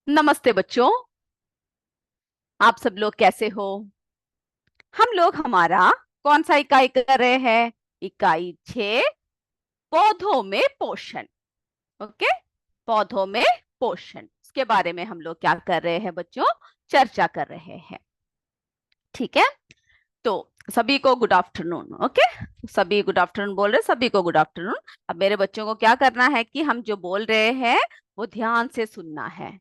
नमस्ते बच्चों। आप सब लोग कैसे हो? हम लोग हमारा कौन सा इकाई कर रहे हैं? इकाई 6, पौधों में पोषण। ओके, पौधों में पोषण, इसके बारे में हम लोग क्या कर रहे हैं बच्चों? चर्चा कर रहे हैं। ठीक है, तो सभी को गुड आफ्टरनून। ओके, सभी गुड आफ्टरनून बोल रहे, सभी को गुड आफ्टरनून। अब मेरे बच्चों को क्या करना है कि हम जो बोल रहे हैं वो ध्यान से सुनना है।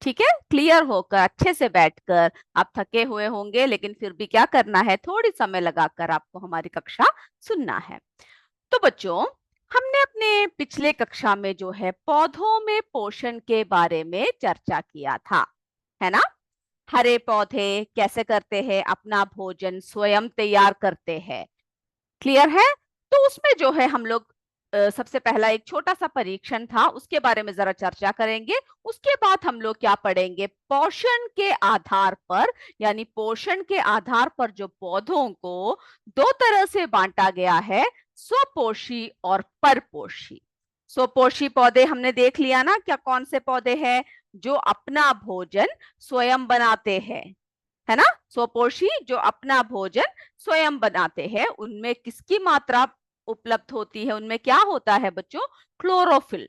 ठीक है, क्लियर होकर अच्छे से बैठकर। आप थके हुए होंगे लेकिन फिर भी क्या करना है, थोड़ी समय लगाकर आपको हमारी कक्षा सुनना है। तो बच्चों, हमने अपने पिछले कक्षा में जो है पौधों में पोषण के बारे में चर्चा किया था, है ना? हरे पौधे कैसे करते हैं, अपना भोजन स्वयं तैयार करते हैं। क्लियर है? तो उसमें जो है हम लोग सबसे पहला एक छोटा सा परीक्षण था, उसके बारे में जरा चर्चा करेंगे। उसके बाद हम लोग क्या पढ़ेंगे, पोषण के आधार पर, यानी पोषण के आधार पर जो पौधों को दो तरह से बांटा गया है, स्वपोषी और परपोषी। स्वपोषी पौधे हमने देख लिया ना, क्या कौन से पौधे हैं? जो अपना भोजन स्वयं बनाते हैं, है ना? स्वपोषी जो अपना भोजन स्वयं बनाते हैं, उनमें किसकी मात्रा उपलब्ध होती है? उनमें क्या होता है बच्चों? क्लोरोफिल।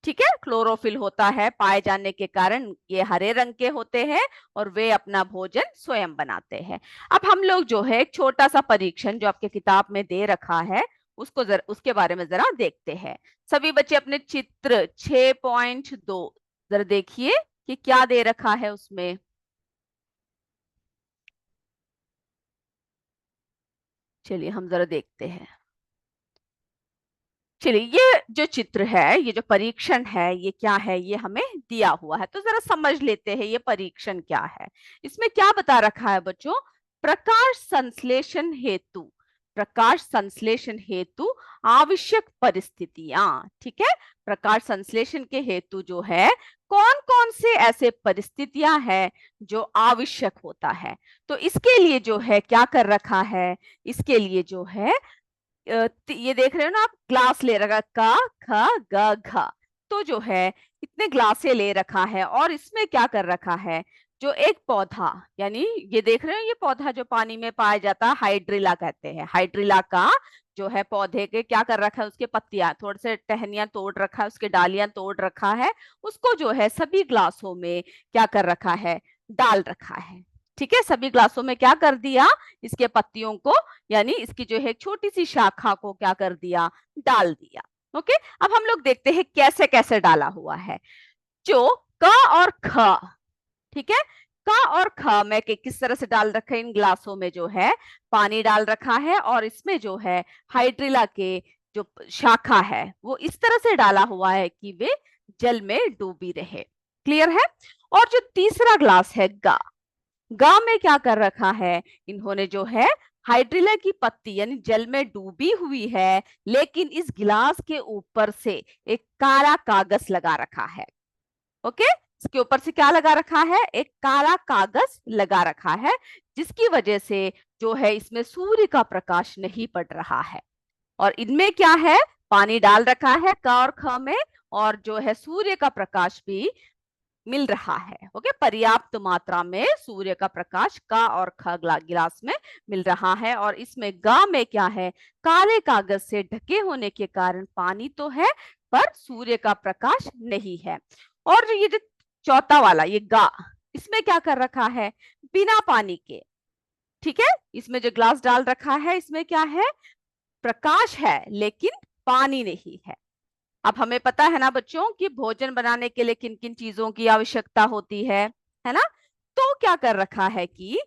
ठीक है, क्लोरोफिल होता है, पाए जाने के कारण ये हरे रंग के होते हैं और वे अपना भोजन स्वयं बनाते हैं। अब हम लोग जो है एक छोटा सा परीक्षण जो आपके किताब में दे रखा है, उसको जरा उसके बारे में जरा देखते हैं। सभी बच्चे अपने चित्र 6.2 जरा देखिए कि क्या दे रखा है उसमें। चलिए हम जरा देखते हैं। चलिए, ये जो चित्र है, ये जो परीक्षण है, ये क्या है? ये हमें दिया हुआ है, तो जरा समझ लेते हैं ये परीक्षण क्या है। इसमें क्या बता रखा है बच्चों? प्रकाश संश्लेषण हेतु, प्रकाश संश्लेषण हेतु आवश्यक परिस्थितियां। ठीक है, प्रकाश संश्लेषण के हेतु जो है कौन कौन से ऐसे परिस्थितियां हैं जो आवश्यक होता है। तो इसके लिए जो है क्या कर रखा है, इसके लिए जो है ये देख रहे हो ना आप, ग्लास ले रखा, का ख ग घ। तो जो है इतने ग्लासे ले रखा है और इसमें क्या कर रखा है, जो एक पौधा, यानी ये देख रहे हो, ये पौधा जो पानी में पाया जाता है, हाइड्रिला कहते हैं। हाइड्रिला का जो है पौधे के क्या कर रखा है, उसके पत्तियां थोड़े से टहनियां तोड़ रखा है, उसके डालियां तोड़ रखा है, उसको जो है सभी ग्लासों में क्या कर रखा है, डाल रखा है। ठीक है, सभी ग्लासों में क्या कर दिया, इसके पत्तियों को, यानी इसकी जो है एक छोटी सी शाखा को क्या कर दिया, डाल दिया। ओके, अब हम लोग देखते हैं कैसे कैसे डाला हुआ है। जो क और ख, ठीक है, क और ख में किस तरह से डाल रखा है, इन ग्लासों में जो है पानी डाल रखा है और इसमें जो है हाइड्रिला के जो शाखा है वो इस तरह से डाला हुआ है कि वे जल में डूबी रहे। क्लियर है? और जो तीसरा ग्लास है गा, गा में क्या कर रखा है, इन्होंने जो है हाइड्रिला की पत्ती यानी जल में डूबी हुई है, लेकिन इस गिलास के ऊपर से एक काला कागज लगा रखा है। ओके, इसके ऊपर से क्या लगा रखा है, एक काला कागज लगा रखा है, जिसकी वजह से जो है इसमें सूर्य का प्रकाश नहीं पड़ रहा है। और इनमें क्या है, पानी डाल रखा है क और ख में, और जो है सूर्य का प्रकाश भी मिल रहा है। ओके, पर्याप्त मात्रा में सूर्य का प्रकाश का और ख गिलास में मिल रहा है। और इसमें गा में क्या है, काले कागज से ढके होने के कारण पानी तो है पर सूर्य का प्रकाश नहीं है। और जो ये जो चौथा वाला ये गा, इसमें क्या कर रखा है, बिना पानी के। ठीक है, इसमें जो ग्लास डाल रखा है, इसमें क्या है, प्रकाश है लेकिन पानी नहीं है। अब हमें पता है ना बच्चों कि भोजन बनाने के लिए किन किन चीजों की आवश्यकता होती है ना? तो क्या कर रखा है कि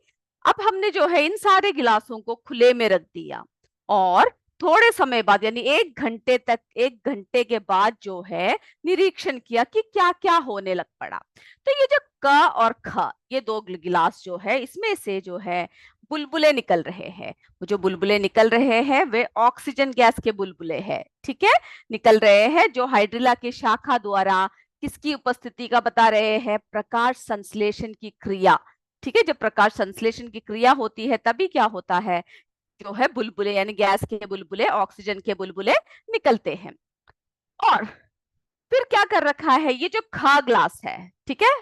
अब हमने जो है इन सारे गिलासों को खुले में रख दिया और थोड़े समय बाद यानी 1 घंटे तक, 1 घंटे के बाद जो है निरीक्षण किया कि क्या क्या होने लग पड़ा। तो ये जो क और ख, ये दो गिलास जो है, इसमें से जो है बुलबुले निकल रहे हैं। वो जो बुलबुले निकल रहे हैं वे ऑक्सीजन गैस के बुलबुले हैं। ठीक है, निकल रहे हैं जो हाइड्रिला की शाखा द्वारा किसकी उपस्थिति का बता रहे हैं, प्रकाश संश्लेषण की क्रिया। ठीक है, जब प्रकाश संश्लेषण की क्रिया होती है तभी क्या होता है, जो है बुलबुले यानी गैस के बुलबुले, ऑक्सीजन के बुलबुले निकलते हैं। और फिर क्या कर रखा है, ये जो खा ग्लास है, ठीक है,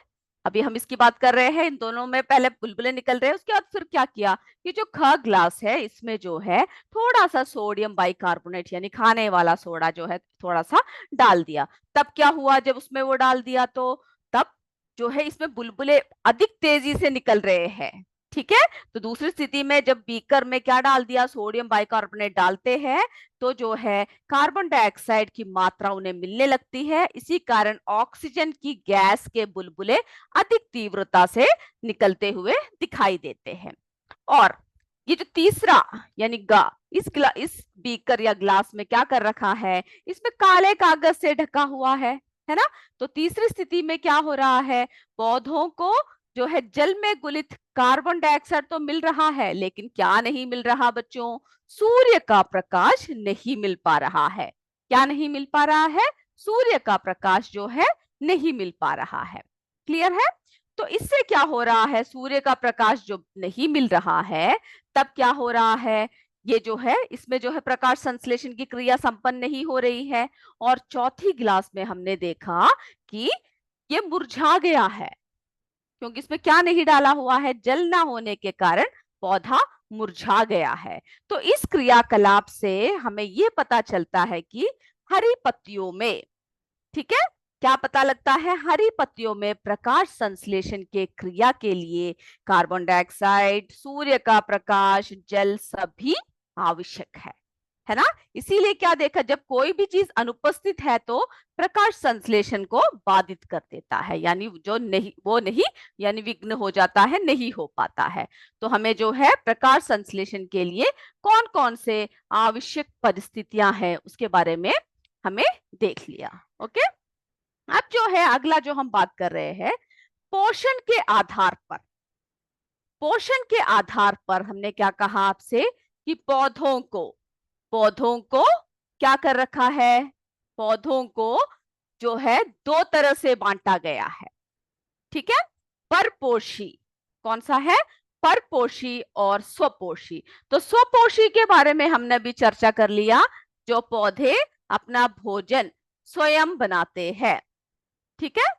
अभी हम इसकी बात कर रहे हैं, इन दोनों में पहले बुलबुले निकल रहे हैं, उसके बाद फिर क्या किया, ये जो ख ग्लास है इसमें जो है थोड़ा सा सोडियम बाइकार्बोनेट यानी खाने वाला सोडा जो है थोड़ा सा डाल दिया। तब क्या हुआ, जब उसमें वो डाल दिया तो तब जो है इसमें बुलबुले अधिक तेजी से निकल रहे हैं। ठीक है, तो दूसरी स्थिति में जब बीकर में क्या डाल दिया, सोडियम बाइकार्बोनेट डालते हैं तो जो है कार्बन डाइऑक्साइड की मात्रा उन्हें मिलने लगती है, इसी कारण ऑक्सीजन की गैस के बुलबुले अधिक तीव्रता से निकलते हुए दिखाई देते हैं। और ये जो तीसरा यानी गा, इस बीकर या ग्लास में क्या कर रखा है, इसमें काले कागज से ढका हुआ है ना। तो तीसरी स्थिति में क्या हो रहा है, पौधों को जो है जल में घुलित कार्बन डाइऑक्साइड तो मिल रहा है, लेकिन क्या नहीं मिल रहा बच्चों, सूर्य का प्रकाश नहीं मिल पा रहा है। क्या नहीं मिल पा रहा है, सूर्य का प्रकाश जो है नहीं मिल पा रहा है। क्लियर है। तो इससे क्या हो रहा है, सूर्य का प्रकाश जो नहीं मिल रहा है, तब क्या हो रहा है, ये जो है इसमें जो है प्रकाश संश्लेषण की क्रिया संपन्न नहीं हो रही है। और चौथी गिलास में हमने देखा कि ये मुरझा गया है, क्योंकि इसमें क्या नहीं डाला हुआ है, जल ना होने के कारण पौधा मुरझा गया है। तो इस क्रियाकलाप से हमें ये पता चलता है कि हरी पत्तियों में, ठीक है, क्या पता लगता है, हरी पत्तियों में प्रकाश संश्लेषण के क्रिया के लिए कार्बन डाइऑक्साइड, सूर्य का प्रकाश, जल सभी आवश्यक है ना। इसीलिए क्या देखा, जब कोई भी चीज अनुपस्थित है तो प्रकाश संश्लेषण को बाधित कर देता है, यानी जो नहीं वो नहीं, यानी विघ्न हो जाता है, नहीं हो पाता है। तो हमें जो है प्रकाश संश्लेषण के लिए कौन कौन से आवश्यक परिस्थितियां हैं उसके बारे में हमें देख लिया। ओके, अब जो है अगला जो हम बात कर रहे हैं, पोषण के आधार पर। पोषण के आधार पर हमने क्या कहा आपसे कि पौधों को क्या कर रखा है, पौधों को जो है दो तरह से बांटा गया है। ठीक है, परपोषी, कौन सा है, परपोषी और स्वपोषी। तो स्वपोषी के बारे में हमने भी चर्चा कर लिया, जो पौधे अपना भोजन स्वयं बनाते हैं। ठीक है,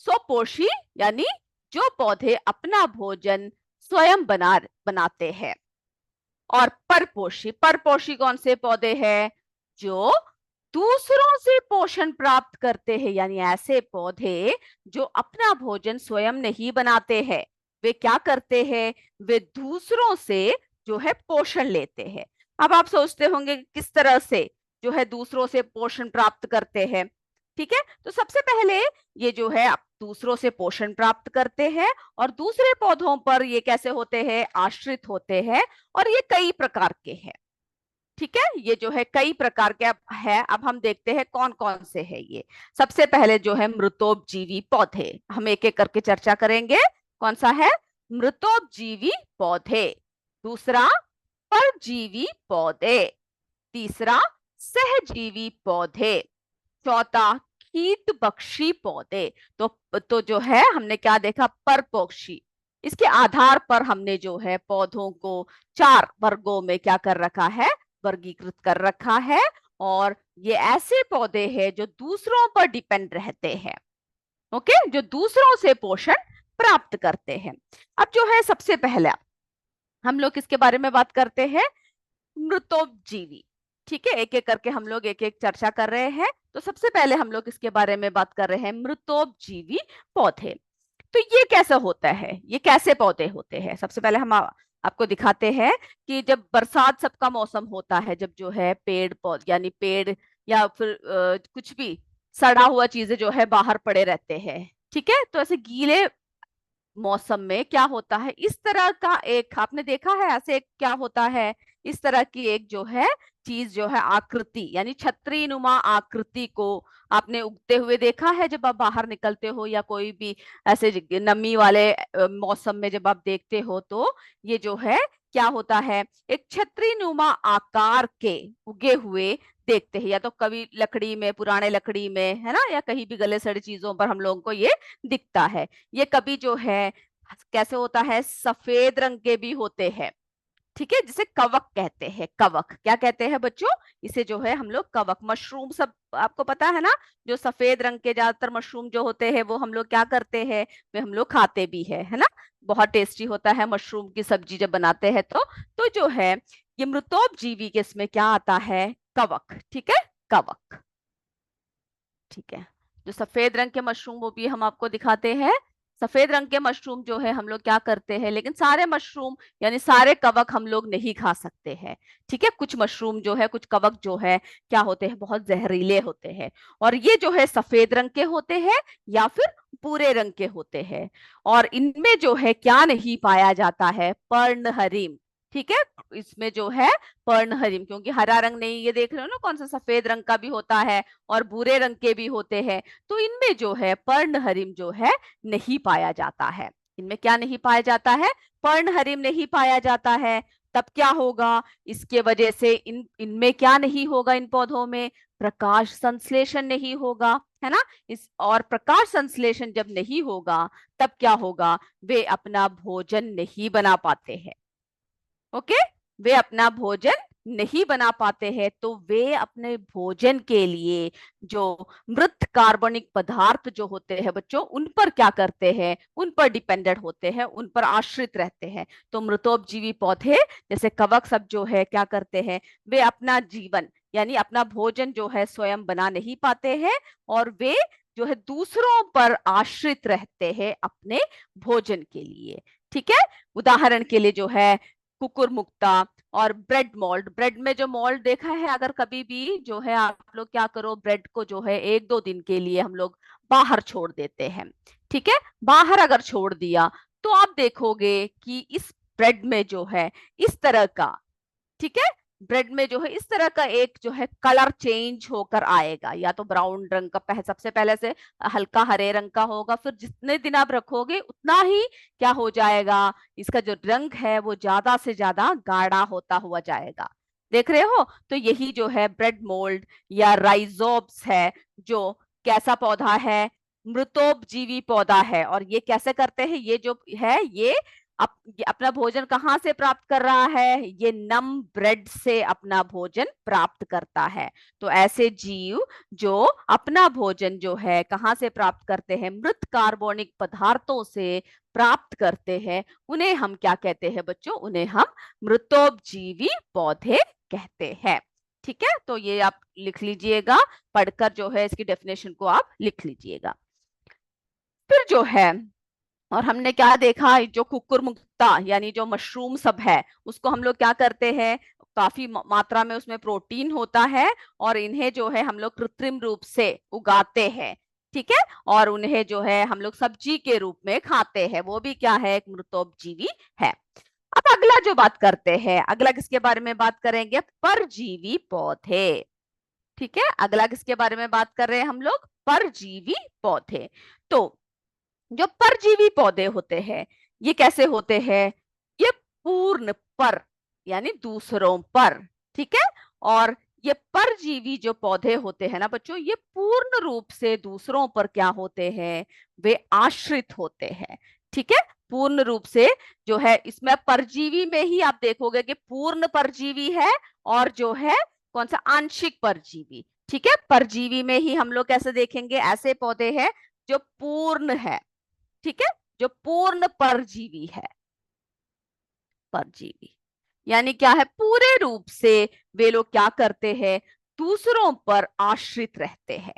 स्वपोषी यानी जो पौधे अपना भोजन स्वयं बनाते हैं। और परपोषी, परपोषी कौन से पौधे हैं, जो दूसरों से पोषण प्राप्त करते हैं, यानी ऐसे पौधे जो अपना भोजन स्वयं नहीं बनाते हैं, वे क्या करते हैं, वे दूसरों से जो है पोषण लेते हैं। अब आप सोचते होंगे किस तरह से जो है दूसरों से पोषण प्राप्त करते हैं। ठीक है, तो सबसे पहले ये जो है आप दूसरों से पोषण प्राप्त करते हैं और दूसरे पौधों पर ये कैसे होते हैं, आश्रित होते हैं, और ये कई प्रकार के हैं। ठीक है, ये जो है कई प्रकार के है। अब हम देखते हैं कौन कौन से है ये। सबसे पहले जो है मृतोपजीवी पौधे, हम एक एक करके चर्चा करेंगे। कौन सा है, मृतोपजीवी पौधे। दूसरा, परजीवी पौधे। तीसरा, सहजीवी पौधे। चौथा, कीट बख्शी पौधे। तो जो है हमने क्या देखा, परपोषी। इसके आधार पर हमने जो है पौधों को चार वर्गों में क्या कर रखा है, वर्गीकृत कर रखा है। और ये ऐसे पौधे हैं जो दूसरों पर डिपेंड रहते हैं। ओके, जो दूसरों से पोषण प्राप्त करते हैं। अब जो है सबसे पहला हम लोग किसके बारे में बात करते हैं, मृतोपजीवी। ठीक है, एक एक करके हम लोग एक एक चर्चा कर रहे हैं। तो सबसे पहले हम लोग इसके बारे में बात कर रहे हैं, मृतोपजीवी पौधे। तो ये कैसा होता है, ये कैसे पौधे होते हैं। सबसे पहले हम आपको दिखाते हैं कि जब बरसात सबका मौसम होता है, जब जो है पेड़ पौधे यानी पेड़ या फिर कुछ भी सड़ा हुआ चीजें जो है बाहर पड़े रहते हैं। ठीक है, तो ऐसे गीले मौसम में क्या होता है, इस तरह का एक आपने देखा है, ऐसे एक क्या होता है, इस तरह की एक जो है चीज जो है आकृति यानी छतरी नुमा आकृति को आपने उगते हुए देखा है जब आप बाहर निकलते हो, या कोई भी ऐसे नमी वाले मौसम में जब आप देखते हो, तो ये जो है क्या होता है, एक छतरी नुमा आकार के उगे हुए देखते हैं, या तो कभी लकड़ी में, पुराने लकड़ी में, है ना, या कहीं भी गले सड़ी चीजों पर हम लोगों को ये दिखता है। ये कभी जो है कैसे होता है, सफेद रंग के भी होते हैं। ठीक है, जिसे कवक कहते हैं। कवक क्या कहते हैं बच्चों? इसे जो है हम लोग कवक, मशरूम सब आपको पता है ना, जो सफेद रंग के ज्यादातर मशरूम जो होते हैं वो हम लोग क्या करते हैं, वे हम लोग खाते भी है ना। बहुत टेस्टी होता है मशरूम की सब्जी जब बनाते हैं तो जो है ये मृतोपजीवी के इसमें क्या आता है, कवक। ठीक है, कवक। ठीक है, जो सफेद रंग के मशरूम वो भी हम आपको दिखाते हैं। सफेद रंग के मशरूम जो है हम लोग क्या करते हैं, लेकिन सारे मशरूम यानी सारे कवक हम लोग नहीं खा सकते हैं। ठीक है, कुछ मशरूम जो है, कुछ कवक जो है क्या होते हैं, बहुत जहरीले होते हैं। और ये जो है सफेद रंग के होते हैं या फिर भूरे रंग के होते हैं। और इनमें जो है क्या नहीं पाया जाता है, पर्णहरिम। ठीक है, इसमें जो है पर्णहरिम, क्योंकि हरा रंग नहीं, ये देख रहे हो ना कौन सा, सफेद रंग का भी होता है और भूरे रंग के भी होते हैं। तो इनमें जो है पर्णहरिम जो है नहीं पाया जाता है। इनमें क्या नहीं पाया जाता है, पर्णहरिम नहीं पाया जाता है। तब क्या होगा, इसके वजह से इनमें क्या नहीं होगा, इन पौधों में प्रकाश संश्लेषण नहीं होगा, है ना। इस और प्रकाश संश्लेषण जब नहीं होगा तब क्या होगा, वे अपना भोजन नहीं बना पाते हैं। ओके, वे अपना भोजन नहीं बना पाते हैं, तो वे अपने भोजन के लिए जो मृत कार्बनिक पदार्थ जो होते हैं बच्चों, उन पर क्या करते हैं, उन पर डिपेंडेंट होते हैं, उन पर आश्रित रहते हैं। तो मृतोपजीवी पौधे जैसे कवक सब जो है क्या करते हैं, वे अपना जीवन यानी अपना भोजन जो है स्वयं बना नहीं पाते हैं, और वे जो है दूसरों पर आश्रित रहते हैं अपने भोजन के लिए। ठीक है, उदाहरण के लिए जो है कुकुर मुक्ता और ब्रेड मोल्ड। ब्रेड में जो मोल्ड देखा है, अगर कभी भी जो है आप लोग क्या करो, ब्रेड को जो है एक दो दिन के लिए हम लोग बाहर छोड़ देते हैं। ठीक है, बाहर अगर छोड़ दिया तो आप देखोगे कि इस ब्रेड में जो है इस तरह का, ठीक है, ब्रेड में जो है इस तरह का एक जो है कलर चेंज होकर आएगा, या तो ब्राउन रंग का सबसे पहले से हल्का हरे रंग का होगा, फिर जितने दिन आप रखोगे उतना ही क्या हो जाएगा, इसका जो रंग है वो ज्यादा से ज्यादा गाढ़ा होता हुआ जाएगा। देख रहे हो, तो यही जो है ब्रेड मोल्ड या राइजोब्स है, जो कैसा पौधा है, मृतोपजीवी पौधा है। और ये कैसे करते हैं, ये जो है ये अपना भोजन कहाँ से प्राप्त कर रहा है, ये नम ब्रेड से अपना भोजन प्राप्त करता है। तो ऐसे जीव जो अपना भोजन जो है कहाँ से प्राप्त करते हैं, मृत कार्बनिक पदार्थों से प्राप्त करते हैं, उन्हें हम क्या कहते हैं बच्चों, उन्हें हम मृतोपजीवी पौधे कहते हैं। ठीक है, तो ये आप लिख लीजिएगा, पढ़कर जो है इसकी डेफिनेशन को आप लिख लीजिएगा। फिर जो है, और हमने क्या देखा, जो कुकुर मुक्ता यानी जो मशरूम सब है उसको हम लोग क्या करते हैं, काफी मात्रा में उसमें प्रोटीन होता है, और इन्हें जो है हम लोग कृत्रिम रूप से उगाते हैं। ठीक है, और उन्हें जो है हम लोग सब्जी के रूप में खाते हैं, वो भी क्या है, एक मृतोपजीवी है। अब अगला जो बात करते हैं, अगला किसके बारे में बात करेंगे, परजीवी पौधे। ठीक है, अगला किसके बारे में बात कर रहे हैं हम लोग, परजीवी पौधे। तो जो परजीवी पौधे होते हैं ये कैसे होते हैं, ये पूर्ण पर यानी दूसरों पर, ठीक है। और ये परजीवी जो पौधे होते हैं ना बच्चों, ये पूर्ण रूप से दूसरों पर क्या होते हैं, वे आश्रित होते हैं। ठीक है, पूर्ण रूप से जो है, इसमें परजीवी में ही आप देखोगे कि पूर्ण परजीवी है और जो है कौन सा, आंशिक परजीवी। ठीक है, परजीवी में ही हम लोग कैसे देखेंगे, ऐसे पौधे हैं जो पूर्ण है, ठीक है, जो पूर्ण परजीवी है। परजीवी यानी क्या है, पूरे रूप से वे लोग क्या करते हैं, दूसरों पर आश्रित रहते हैं।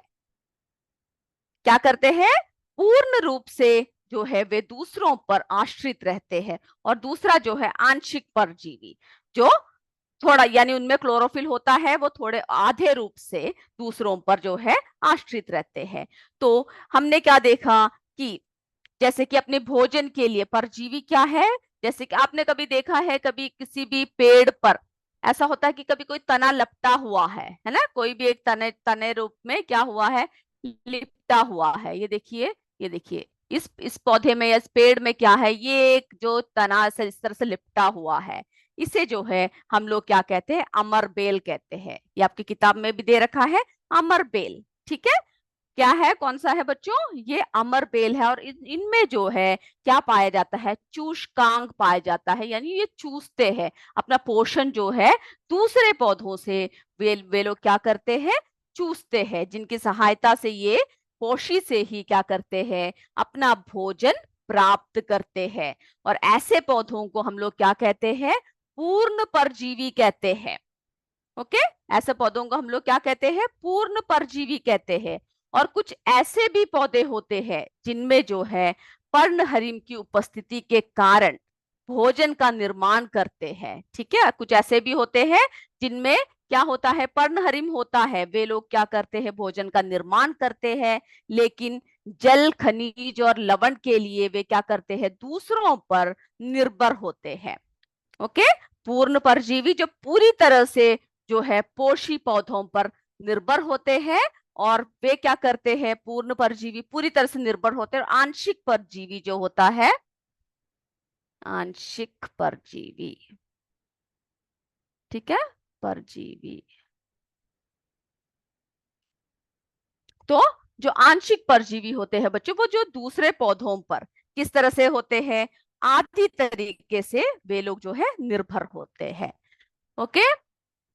क्या करते हैं, पूर्ण रूप से जो है वे दूसरों पर आश्रित रहते हैं। और दूसरा जो है आंशिक परजीवी, जो थोड़ा यानी उनमें क्लोरोफिल होता है, वो थोड़े आधे रूप से दूसरों पर जो है आश्रित रहते हैं। तो हमने क्या देखा कि जैसे कि अपने भोजन के लिए परजीवी क्या है, जैसे कि आपने कभी देखा है, कभी किसी भी पेड़ पर ऐसा होता है कि कभी कोई तना लपटा हुआ है ना, कोई भी एक तने तने रूप में क्या हुआ है, लिपटा हुआ है। ये देखिए, ये देखिए, इस पौधे में या इस पेड़ में क्या है, ये एक जो तना से इस तरह से लिपटा हुआ है, इसे जो है हम लोग क्या कहते हैं, अमर बेल कहते हैं। ये आपकी किताब में भी दे रखा है, अमर बेल। ठीक है, क्या है, कौन सा है बच्चों, ये अमर बेल है। और इनमें जो है क्या पाया जाता है, चूषकांग पाया जाता है, यानी ये चूसते हैं अपना पोषण जो है दूसरे पौधों से। वे लोग क्या करते हैं, चूसते हैं, जिनकी सहायता से ये पोषी से ही क्या करते हैं, अपना भोजन प्राप्त करते हैं। और ऐसे पौधों को हम लोग क्या कहते हैं, पूर्ण परजीवी कहते हैं। ओके, ऐसे पौधों को हम लोग क्या कहते हैं, पूर्ण परजीवी कहते हैं। और कुछ ऐसे भी पौधे होते हैं जिनमें जो है पर्णहरिम की उपस्थिति के कारण भोजन का निर्माण करते हैं। ठीक है, कुछ ऐसे भी होते हैं जिनमें क्या होता है, पर्णहरिम होता है, वे लोग क्या करते हैं, भोजन का निर्माण करते हैं, लेकिन जल, खनिज और लवण के लिए वे क्या करते हैं, दूसरों पर निर्भर होते हैं। ओके, पूर्ण परजीवी जो पूरी तरह से जो है पोषी पौधों पर निर्भर होते हैं, और वे क्या करते हैं, पूर्ण परजीवी पूरी तरह से निर्भर होते हैं। और आंशिक परजीवी जो होता है, आंशिक परजीवी, ठीक है, परजीवी। तो जो आंशिक परजीवी होते हैं बच्चों, वो जो दूसरे पौधों पर किस तरह से होते हैं, आदि तरीके से वे लोग जो है निर्भर होते हैं। ओके,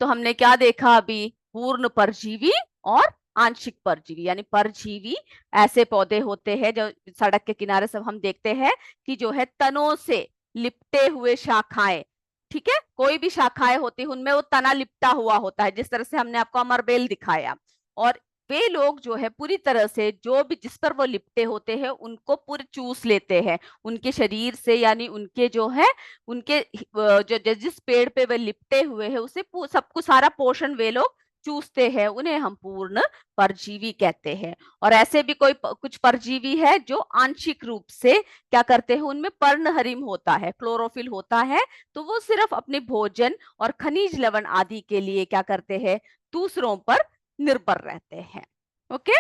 तो हमने क्या देखा अभी, पूर्ण परजीवी और आंशिक परजीवी। यानी परजीवी ऐसे पौधे होते हैं जो सड़क के किनारे सब हम देखते हैं कि जो है तनों से लिपटे हुए शाखाएं, ठीक है, कोई भी शाखाएं होती है उनमें वो तना लिपटा हुआ होता है, जिस तरह से हमने आपको अमरबेल दिखाया। और वे लोग जो है पूरी तरह से जो भी जिस पर वो लिपटे होते हैं उनको पूरे चूस लेते हैं उनके शरीर से, यानी उनके जो है उनके जिस पेड़ पे वे लिपटे हुए हैं उसे सब कुछ सारा पोषण वे लोग चूसते हैं, उन्हें हम पूर्ण परजीवी कहते हैं। और ऐसे भी कुछ परजीवी है जो आंशिक रूप से क्या करते हैं, उनमें पर्णहरिम होता है, क्लोरोफिल होता है, तो वो सिर्फ अपने भोजन और खनिज लवण आदि के लिए क्या करते हैं, दूसरों पर निर्भर रहते हैं। ओके,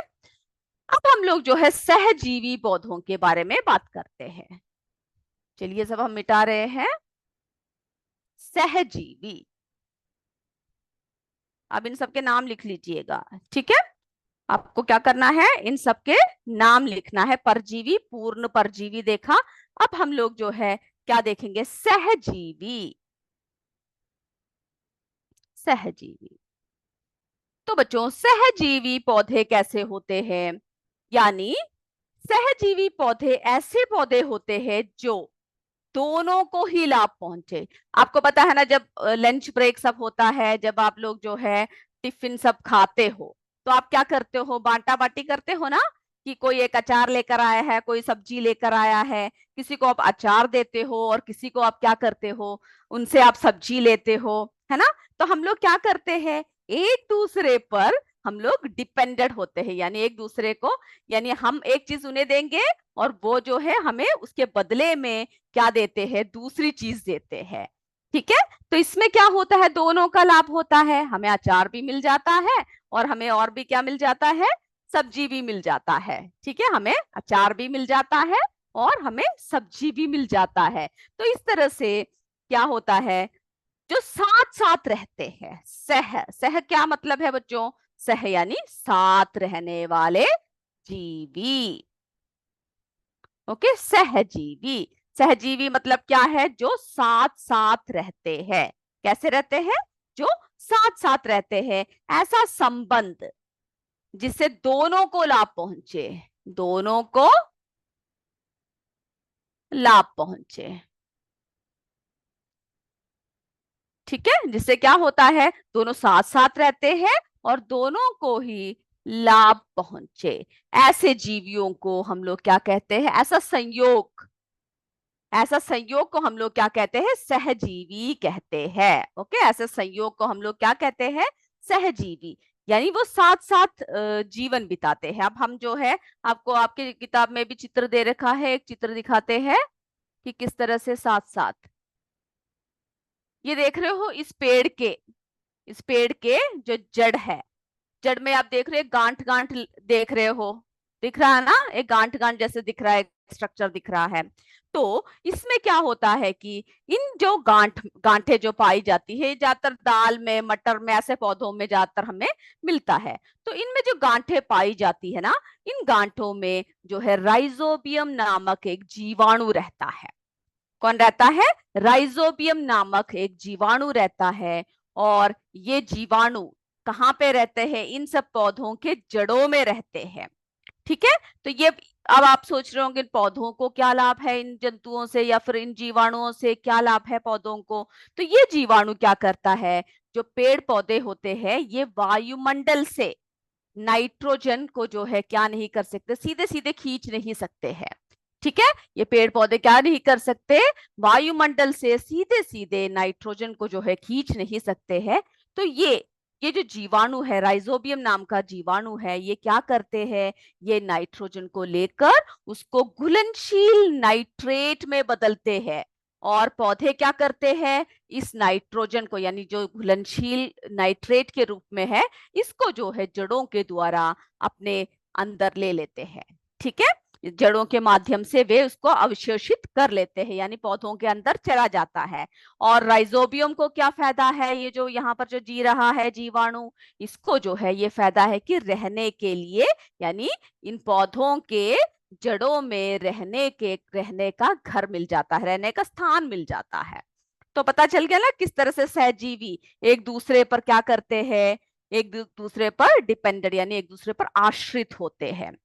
अब हम लोग जो है सहजीवी पौधों के बारे में बात करते हैं। चलिए सब हम मिटा रहे हैं, सहजीवी। अब इन सबके नाम लिख लीजिएगा, ठीक है, आपको क्या करना है, इन सबके नाम लिखना है। परजीवी, पूर्ण परजीवी देखा, अब हम लोग जो है क्या देखेंगे, सहजीवी। सहजीवी, तो बच्चों सहजीवी पौधे कैसे होते हैं, यानी सहजीवी पौधे ऐसे पौधे होते हैं जो दोनों को ही लाभ पहुंचे। आपको पता है ना, जब लंच ब्रेक सब होता है, जब आप लोग जो है टिफिन सब खाते हो, तो आप क्या करते हो, बांटा बांटी करते हो ना, कि कोई एक अचार लेकर आया है, कोई सब्जी लेकर आया है, किसी को आप अचार देते हो और किसी को आप क्या करते हो, उनसे आप सब्जी लेते हो, है ना। तो हम लोग क्या करते हैं, एक दूसरे पर हम लोग डिपेंडेंट होते हैं, यानी एक दूसरे को, यानी हम एक चीज उन्हें देंगे और वो जो है हमें उसके बदले में क्या देते हैं, दूसरी चीज देते हैं। ठीक है, तो इसमें क्या होता है, दोनों का लाभ होता है, हमें अचार भी मिल जाता है और हमें और भी क्या मिल जाता है, सब्जी भी मिल जाता है। ठीक है, हमें अचार भी मिल जाता है और हमें सब्जी भी मिल जाता है। तो इस तरह से क्या होता है, जो साथ साथ रहते हैं, सह, सह क्या मतलब है बच्चों, सह यानी साथ रहने वाले जीवी। ओके, सहजीवी, सहजीवी मतलब क्या है, जो साथ साथ रहते हैं। कैसे रहते हैं, जो साथ साथ रहते हैं, ऐसा संबंध जिससे दोनों को लाभ पहुंचे, दोनों को लाभ पहुंचे। ठीक है, जिससे क्या होता है, दोनों साथ साथ रहते हैं और दोनों को ही लाभ पहुंचे। ऐसे जीवियों को हम लोग क्या कहते हैं, ऐसा संयोग, ऐसा संयोग को हम लोग क्या कहते हैं, सहजीवी कहते हैं। ओके, ऐसे संयोग को हम लोग क्या कहते हैं, सहजीवी, यानी वो साथ साथ जीवन बिताते हैं। अब हम जो है आपको आपकी किताब में भी चित्र दे रखा है, एक चित्र दिखाते हैं कि किस तरह से साथ साथ, ये देख रहे हो इस पेड़ के, इस पेड़ के जो जड़ है, जड़ में आप देख रहे हो गांठ गांठ देख रहे हो, दिख रहा है ना, एक गांठ गांठ जैसे दिख रहा है, स्ट्रक्चर दिख रहा है। तो इसमें क्या होता है कि इन जो गांठें जो पाई जाती है, ज्यादातर दाल में, मटर में, ऐसे पौधों में ज्यादातर हमें मिलता है। तो इनमें जो गांठें पाई जाती है ना, इन गांठों में जो है राइजोबियम नामक एक जीवाणु रहता है। कौन रहता है? राइजोबियम नामक एक जीवाणु रहता है। और ये जीवाणु कहाँ पे रहते हैं? इन सब पौधों के जड़ों में रहते हैं। ठीक है। तो ये, अब आप सोच रहे होंगे इन पौधों को क्या लाभ है, इन जंतुओं से या फिर इन जीवाणुओं से क्या लाभ है पौधों को? तो ये जीवाणु क्या करता है, जो पेड़ पौधे होते हैं ये वायुमंडल से नाइट्रोजन को जो है क्या नहीं कर सकते, सीधे सीधे खींच नहीं सकते हैं। ठीक है। ये पेड़ पौधे क्या नहीं कर सकते, वायुमंडल से सीधे सीधे नाइट्रोजन को जो है खींच नहीं सकते हैं। तो ये जो जीवाणु है, राइजोबियम नाम का जीवाणु है, ये क्या करते हैं, ये नाइट्रोजन को लेकर उसको घुलनशील नाइट्रेट में बदलते हैं। और पौधे क्या करते हैं, इस नाइट्रोजन को, यानी जो घुलनशील नाइट्रेट के रूप में है, इसको जो है जड़ों के द्वारा अपने अंदर ले लेते हैं। ठीक है। जड़ों के माध्यम से वे उसको अवशोषित कर लेते हैं, यानी पौधों के अंदर चला जाता है। और राइजोबियम को क्या फायदा है, ये जो यहाँ पर जो जी रहा है जीवाणु, इसको जो है ये फायदा है कि रहने के लिए, यानी इन पौधों के जड़ों में रहने का घर मिल जाता है, रहने का स्थान मिल जाता है। तो पता चल गया ना किस तरह से सहजीवी एक दूसरे पर क्या करते हैं, एक दूसरे पर डिपेंडेंट, यानी एक दूसरे पर आश्रित होते हैं।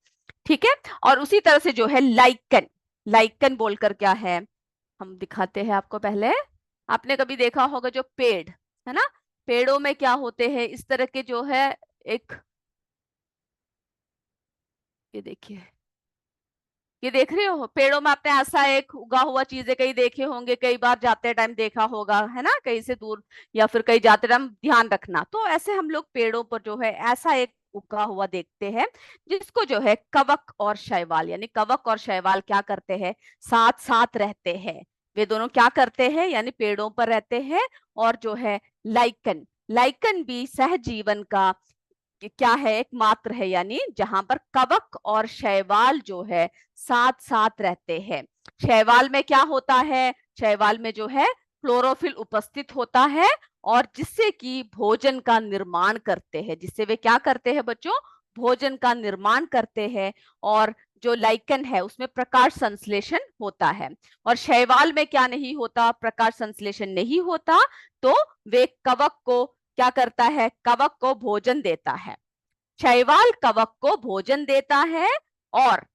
ठीक है। और उसी तरह से जो है लाइकन, लाइकन बोलकर क्या है, हम दिखाते हैं आपको। पहले आपने कभी देखा होगा जो पेड़ है ना, पेड़ों में क्या होते हैं इस तरह के जो है, एक, ये देखिए, ये देख रहे हो पेड़ों में आपने ऐसा एक उगा हुआ चीजें कहीं देखे होंगे, कई बार जाते टाइम देखा होगा है ना, कहीं से दूर या फिर कहीं जाते टाइम ध्यान रखना। तो ऐसे हम लोग पेड़ों पर जो है ऐसा एक उगा हुआ देखते हैं, जिसको जो है कवक और शैवाल, यानी कवक और शैवाल क्या करते हैं, साथ साथ रहते हैं। वे दोनों क्या करते हैं, यानी पेड़ों पर रहते हैं। और जो है लाइकन, लाइकन भी सहजीवन का क्या है, एक मात्र है, यानी जहां पर कवक और शैवाल जो है साथ साथ रहते हैं। शैवाल में क्या होता है, शैवाल में जो है क्लोरोफिल उपस्थित होता है, और जिससे कि भोजन का निर्माण करते हैं, जिससे वे क्या करते हैं बच्चों, भोजन का निर्माण करते हैं। और जो लाइकन है उसमें प्रकाश संश्लेषण होता है, और शैवाल में क्या नहीं होता, प्रकाश संश्लेषण नहीं होता। तो वे कवक को क्या करता है, कवक को भोजन देता है। शैवाल कवक को भोजन देता है, और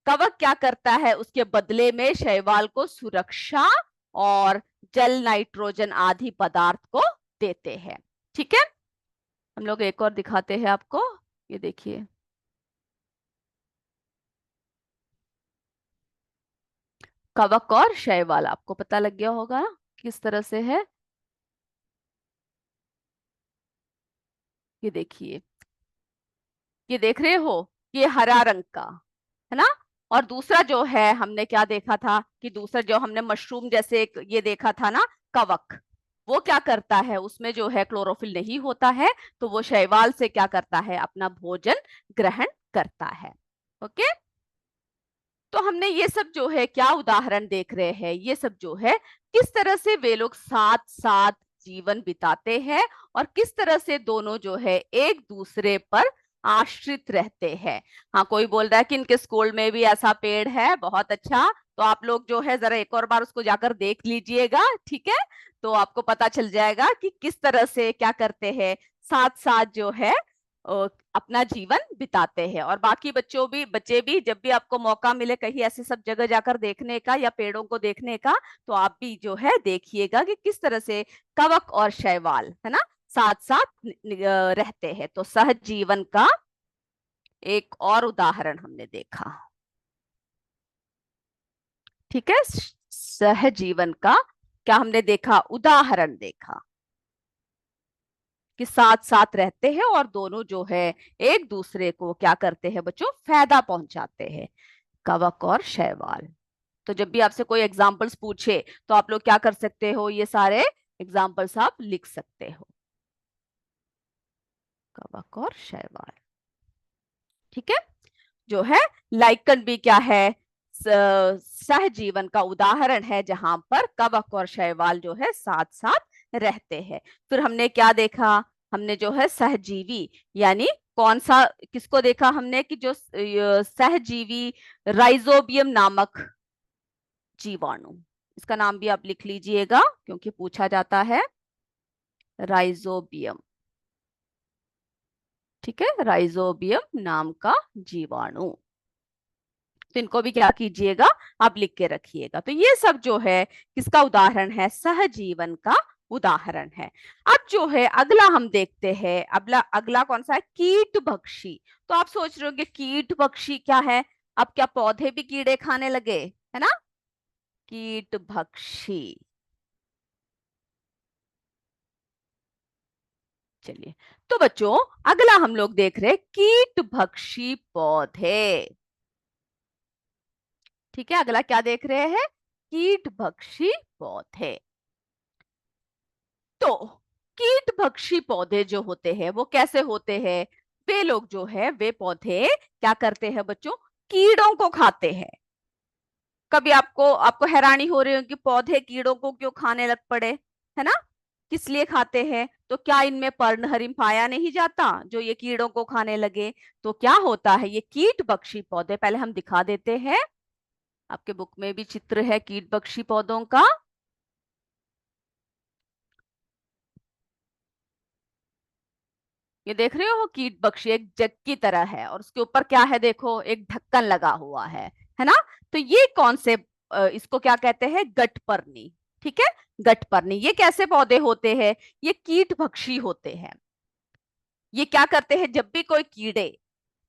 कवक क्या करता है, उसके बदले में शैवाल को सुरक्षा और जल, नाइट्रोजन आदि पदार्थ को देते हैं। ठीक है। हम लोग एक और दिखाते हैं आपको, ये देखिए, कवक और शैवाल आपको पता लग गया होगा ना किस तरह से है। ये देखिए, ये देख रहे हो, ये हरा रंग का है ना। और दूसरा जो है हमने क्या देखा था, कि दूसरा जो हमने मशरूम जैसे एक ये देखा था ना, कवक, वो क्या करता है, उसमें जो है क्लोरोफिल नहीं होता है। तो वो शैवाल से क्या करता है, अपना भोजन ग्रहण करता है। ओके। तो हमने ये सब जो है क्या उदाहरण देख रहे हैं, ये सब जो है किस तरह से वे लोग साथ साथ जीवन बिताते हैं, और किस तरह से दोनों जो है एक दूसरे पर आश्रित रहते हैं। हाँ, कोई बोल रहा है कि इनके स्कूल में भी ऐसा पेड़ है, बहुत अच्छा। तो आप लोग जो है जरा एक और बार उसको जाकर देख लीजिएगा। ठीक है। तो आपको पता चल जाएगा कि किस तरह से क्या करते हैं, साथ साथ जो है अपना जीवन बिताते हैं। और बाकी बच्चे भी जब भी आपको मौका मिले कहीं ऐसे सब जगह जाकर देखने का या पेड़ों को देखने का, तो आप भी जो है देखिएगा कि किस तरह से कवक और शैवाल है ना साथ साथ रहते हैं। तो सहजीवन का एक और उदाहरण हमने देखा। ठीक है। सहजीवन का क्या हमने देखा, उदाहरण देखा, कि साथ साथ रहते हैं और दोनों जो है एक दूसरे को क्या करते हैं बच्चों, फायदा पहुंचाते हैं, कवक और शैवाल। तो जब भी आपसे कोई एग्जाम्पल्स पूछे, तो आप लोग क्या कर सकते हो, ये सारे एग्जाम्पल्स आप लिख सकते हो, कवक और शैवाल। ठीक है। जो है लाइकन भी क्या है, सहजीवन का उदाहरण है, जहां पर कवक और शैवाल जो है साथ साथ रहते हैं। फिर हमने क्या देखा, हमने जो है सहजीवी यानी कौन सा, किसको देखा हमने कि जो सहजीवी राइजोबियम नामक जीवाणु, इसका नाम भी आप लिख लीजिएगा क्योंकि पूछा जाता है, राइजोबियम। ठीक है, राइजोबियम नाम का जीवाणु, तो इनको भी क्या कीजिएगा, आप लिख के रखिएगा। तो ये सब जो है किसका उदाहरण है, सहजीवन का उदाहरण है। अब जो है अगला हम देखते हैं, अगला अगला कौन सा है, कीट भक्षी। तो आप सोच रहे होंगे कीट भक्षी क्या है, अब क्या पौधे भी कीड़े खाने लगे, है ना, कीट भक्षी। चलिए, तो बच्चों अगला हम लोग देख रहे हैं कीट भक्षी पौधे। ठीक है, अगला क्या देख रहे हैं, कीट भक्षी पौधे। तो कीट भक्षी पौधे जो होते हैं वो कैसे होते हैं, वे लोग जो है वे पौधे क्या करते हैं बच्चों, कीड़ों को खाते हैं। कभी आपको आपको हैरानी हो रही हो कि पौधे कीड़ों को क्यों खाने लग पड़े, है ना, किस लिए खाते हैं, तो क्या इनमें पर्णहरिम पाया नहीं जाता जो ये कीड़ों को खाने लगे। तो क्या होता है, ये कीट भक्षी पौधे, पहले हम दिखा देते हैं, आपके बुक में भी चित्र है कीट भक्षी पौधों का। ये देख रहे हो, कीट बक्शी एक जग की तरह है और उसके ऊपर क्या है, देखो एक ढक्कन लगा हुआ है ना। तो ये कौन से इसको क्या कहते हैं, गठपर्णी। ठीक है, गठपर्णी, ये कैसे पौधे होते हैं, ये कीट भक्षी होते हैं। ये क्या करते हैं, जब भी कोई कीड़े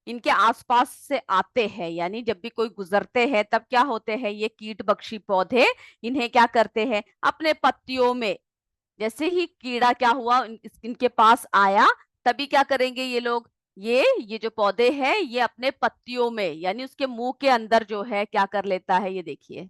इनके आसपास से आते हैं, यानी जब भी कोई गुजरते हैं, तब क्या होते हैं, ये कीट भक्षी पौधे इन्हें क्या करते हैं, अपने पत्तियों में, जैसे ही कीड़ा क्या हुआ इनके पास आया, तभी क्या करेंगे ये लोग, ये जो पौधे हैं ये अपने पत्तियों में यानी उसके मुंह के अंदर जो है क्या कर लेता है, ये देखिए,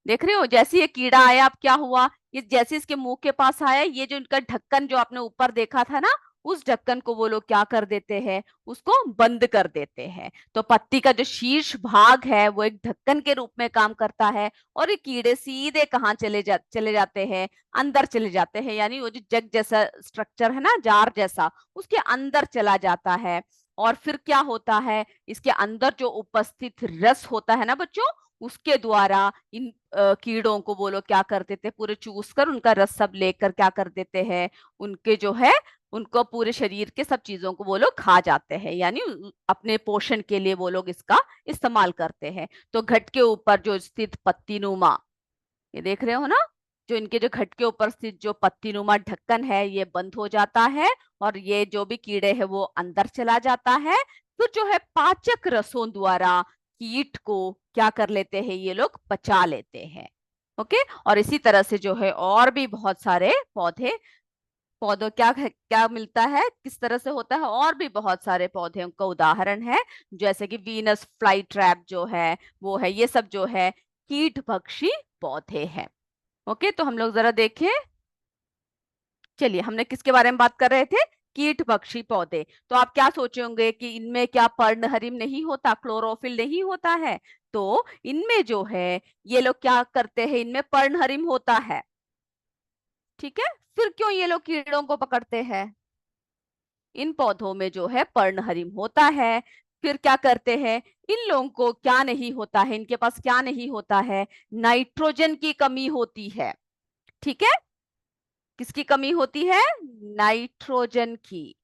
देख रहे हो, जैसे ये कीड़ा आया, अब क्या हुआ, ये जैसे इसके मुंह के पास आया, ये जो इनका ढक्कन जो आपने ऊपर देखा था ना, उस ढक्कन को वो लोग क्या कर देते हैं, उसको बंद कर देते हैं। तो पत्ती का जो शीर्ष भाग है वो एक ढक्कन के रूप में काम करता है, और ये कीड़े सीधे कहाँ चले जाते हैं, अंदर चले जाते हैं, यानी वो जो जग जैसा स्ट्रक्चर है ना, जार जैसा, उसके अंदर चला जाता है। और फिर क्या होता है, इसके अंदर जो उपस्थित रस होता है ना बच्चों, उसके द्वारा इन कीड़ों को वो लोग क्या कर देते हैं, पूरे चूस कर उनका रस सब लेकर क्या कर देते हैं, उनके जो है उनको पूरे शरीर के सब चीजों को वो लोग खा जाते हैं, यानी अपने पोषण के लिए वो लोग इसका इस्तेमाल करते हैं। तो घट के ऊपर जो स्थित पत्तीनुमा, ये देख रहे हो ना, जो इनके जो घट के ऊपर स्थित जो पत्तीनुमा ढक्कन है ये बंद हो जाता है, और ये जो भी कीड़े हैं वो अंदर चला जाता है। फिर जो है पाचक रसों द्वारा कीट को क्या कर लेते हैं, ये लोग पचा लेते हैं। ओके, और इसी तरह से जो है और भी बहुत सारे पौधों क्या मिलता है, किस तरह से होता है, और भी बहुत सारे पौधे का उदाहरण है, जैसे कि वीनस फ्लाई ट्रैप जो है वो है, ये सब जो है कीट भक्षी पौधे हैं। ओके, तो हम लोग जरा देखें, चलिए हमने किसके बारे में बात कर रहे थे, कीट भक्षी पौधे। तो आप क्या सोचे होंगे कि इनमें क्या पर्णहरिम नहीं होता, क्लोरोफिल नहीं होता है, तो इनमें जो है ये लोग क्या करते हैं, इनमें पर्णहरिम होता है। ठीक है, फिर क्यों ये लोग कीड़ों को पकड़ते हैं, इन पौधों में जो है पर्णहरिम होता है। फिर क्या करते हैं, इन लोगों को क्या नहीं होता है, इनके पास क्या नहीं होता है, नाइट्रोजन की कमी होती है। ठीक है, किसकी कमी होती है, नाइट्रोजन की,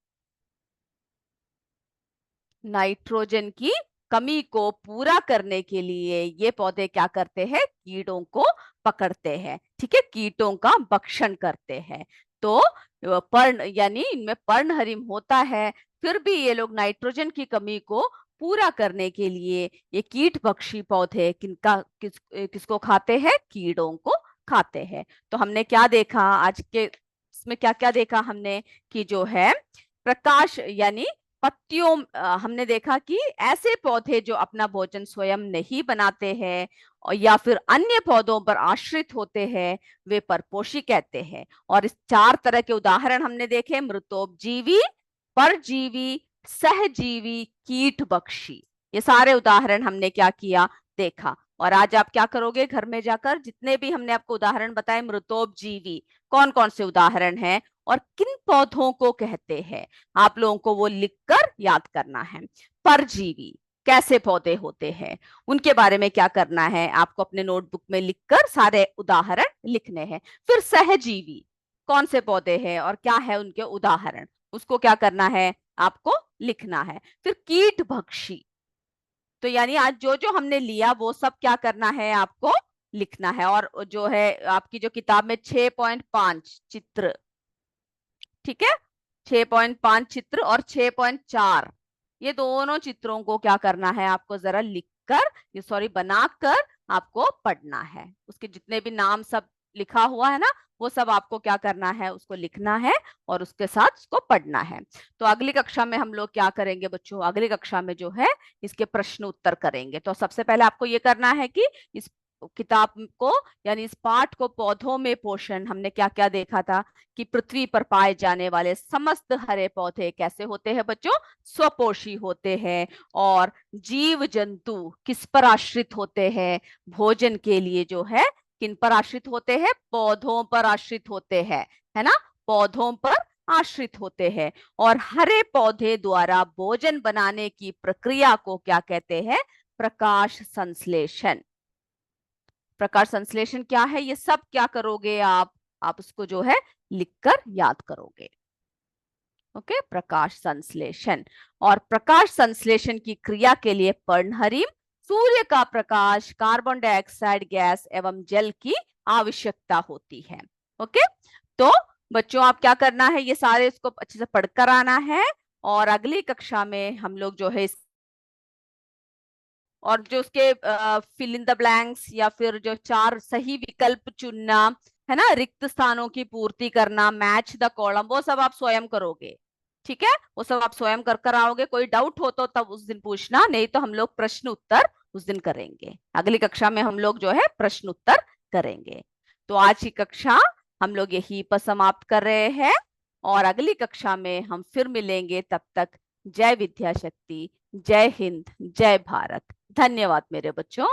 नाइट्रोजन की कमी को पूरा करने के लिए ये पौधे क्या करते हैं, कीड़ों को पकड़ते हैं। ठीक है, कीटों का भक्षण करते हैं। तो पर्ण यानी इनमें पर्णहरिम होता है, फिर भी ये लोग नाइट्रोजन की कमी को पूरा करने के लिए ये कीट भक्षी पौधे किसको खाते हैं, कीड़ों को खाते हैं। तो हमने क्या देखा आज के इसमें, क्या क्या देखा हमने, कि जो है प्रकाश यानी पत्तियों, हमने देखा कि ऐसे पौधे जो अपना भोजन स्वयं नहीं बनाते हैं और या फिर अन्य पौधों पर आश्रित होते हैं, वे परपोषी कहते हैं। और इस चार तरह के उदाहरण हमने देखे, मृतोपजीवी, परजीवी, सहजीवी, कीट भक्षी। ये सारे उदाहरण हमने क्या किया, देखा। और आज आप क्या करोगे, घर में जाकर जितने भी हमने आपको उदाहरण बताए मृतोपजीवी कौन कौन से उदाहरण हैं और किन पौधों को कहते हैं, आप लोगों को वो लिखकर याद करना है। परजीवी कैसे पौधे होते हैं, उनके बारे में क्या करना है, आपको अपने नोटबुक में लिखकर सारे उदाहरण लिखने हैं। फिर सहजीवी कौन से पौधे हैं और क्या है उनके उदाहरण, उसको क्या करना है, आपको लिखना है। फिर कीट भक्षी, तो यानी आज जो जो हमने लिया वो सब क्या करना है, आपको लिखना है। और जो है आपकी जो किताब में 6.5 चित्र, ठीक है, 6.5 चित्र और 6.4, ये दोनों चित्रों को क्या करना है, आपको जरा लिखकर, ये सॉरी बनाकर आपको पढ़ना है। उसके जितने भी नाम सब लिखा हुआ है ना, वो सब आपको क्या करना है, उसको लिखना है और उसके साथ उसको पढ़ना है। तो अगली कक्षा में हम लोग क्या करेंगे बच्चों, अगली कक्षा में जो है इसके प्रश्न उत्तर करेंगे। तो सबसे पहले आपको ये करना है कि इस किताब को यानी इस पाठ को पौधों में पोषण, हमने क्या क्या देखा था कि पृथ्वी पर पाए जाने वाले समस्त हरे पौधे कैसे होते हैं बच्चों, स्वपोषी होते हैं। और जीव जंतु किस पर आश्रित होते हैं, भोजन के लिए जो है किन पर आश्रित होते हैं, पौधों पर आश्रित होते हैं, है ना, पौधों पर आश्रित होते हैं। और हरे पौधे द्वारा भोजन बनाने की प्रक्रिया को क्या कहते हैं, प्रकाश संश्लेषण। प्रकाश संश्लेषण क्या है, ये सब क्या करोगे आप उसको जो है लिखकर याद करोगे। ओके, प्रकाश संश्लेषण। और प्रकाश संश्लेषण की क्रिया के लिए पर्णहरिम, सूर्य का प्रकाश, कार्बन डाइऑक्साइड गैस एवं जल की आवश्यकता होती है। ओके, तो बच्चों आप क्या करना है, ये सारे इसको अच्छे से पढ़कर आना है। और अगली कक्षा में हम लोग जो है और जो उसके फिल इन द ब्लैंक्स या फिर जो 4 सही विकल्प चुनना है ना, रिक्त स्थानों की पूर्ति करना, मैच द कॉलम, वो सब आप स्वयं करोगे। ठीक है, वो सब आप स्वयं कर कर आओगे। कोई डाउट हो तो तब उस दिन पूछना, नहीं तो हम लोग प्रश्न उत्तर उस दिन करेंगे। अगली कक्षा में हम लोग जो है प्रश्न उत्तर करेंगे। तो आज की कक्षा हम लोग यही पर समाप्त कर रहे हैं और अगली कक्षा में हम फिर मिलेंगे। तब तक जय विद्या शक्ति, जय हिंद, जय भारत। धन्यवाद मेरे बच्चों।